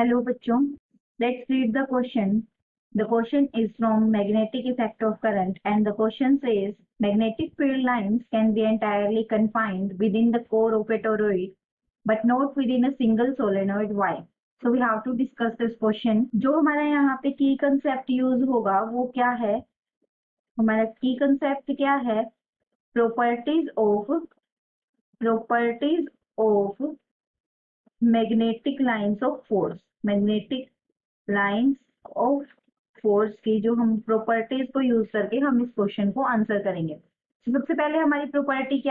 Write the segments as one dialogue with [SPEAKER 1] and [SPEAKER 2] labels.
[SPEAKER 1] Hello बच्चों, let's read the question. The question is from magnetic effect of current and the question says magnetic field lines can be entirely confined within the core of a toroid but not within a single solenoid. Why? So we have to discuss this question. जो हमारा यहाँ पे की concept use होगा वो क्या है? हमारा की कंसेप्ट क्या है? Properties of magnetic lines of force, magnetic lines of force की जो हम प्रॉपर्टीज को यूज करके हम इस क्वेश्चन को आंसर करेंगे। सबसे पहले हमारी प्रॉपर्टी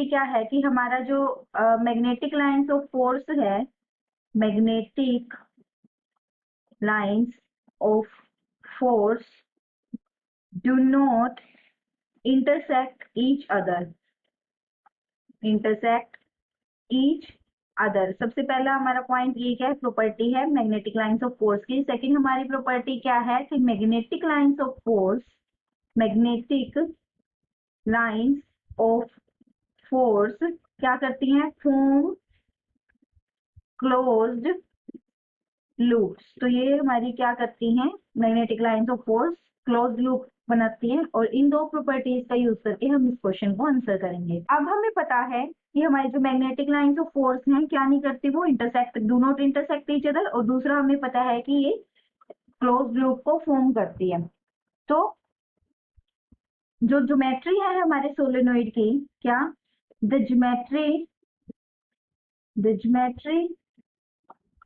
[SPEAKER 1] क्या है कि हमारा जो मैग्नेटिक लाइंस ऑफ फोर्स है, magnetic lines of force do not intersect each other. सबसे पहला हमारा पॉइंट ये क्या है? प्रॉपर्टी है मैग्नेटिक लाइंस ऑफ फोर्स की। सेकंड हमारी प्रॉपर्टी क्या है कि मैग्नेटिक लाइंस ऑफ फोर्स क्या करती हैं? Form closed loops. तो ये हमारी क्या करती हैं? Magnetic lines of force closed loop बनाती हैं और इन दो प्रॉपर्टीज का यूज करके हम इस क्वेश्चन को आंसर करेंगे। अब हमें पता है कि हमारी जो मैग्नेटिक लाइंस ऑफ फोर्स हैं क्या नहीं करती, वो do not intersect each other, और दूसरा हमें पता है कि ये क्लोज्ड लूप को फॉर्म करती है। तो जो ज्योमेट्री है हमारे सोलेनोइड की, क्या the geometry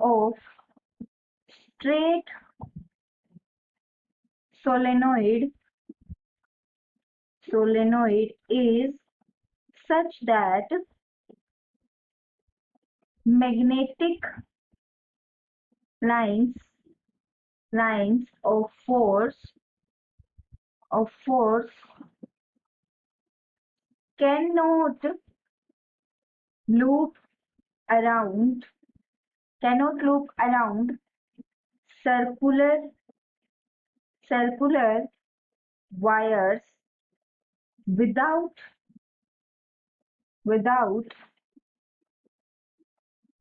[SPEAKER 1] of straight solenoid is such that magnetic lines of force cannot loop around circular wires without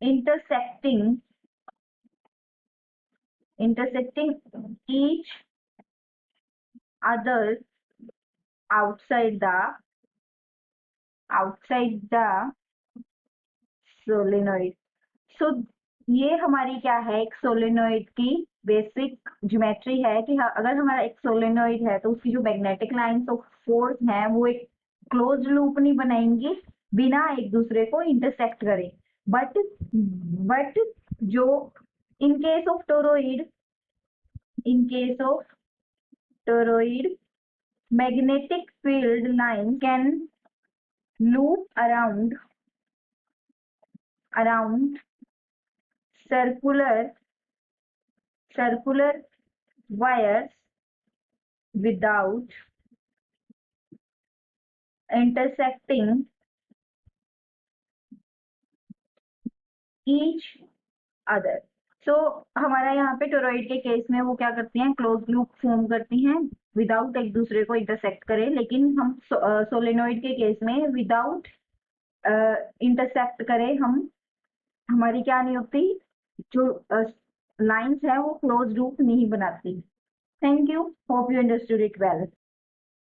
[SPEAKER 1] intersecting each other outside the solenoid. So ये हमारी क्या है? एक सोलेनोइड की बेसिक ज्योमेट्री है कि अगर हमारा एक सोलेनोइड है तो उसकी जो मैग्नेटिक लाइंस ऑफ फोर्स है वो एक क्लोज लूप नहीं बनाएंगी बिना एक दूसरे को इंटरसेक्ट करे। बट जो in case of toroid magnetic field line can loop around circular wires without intersecting each other. So हमारा यहाँ पे टोरॉइड के केस में वो क्या करती हैं? क्लोज लूप फॉर्म करती हैं विदाउट एक दूसरे को इंटरसेक्ट करे, लेकिन हम सोलेनोइड के केस में विदाउट इंटरसेक्ट करे हमारी क्या नहीं होती? जो लाइंस है वो क्लोज लूप नहीं बनाती। Thank you, hope you understood it well.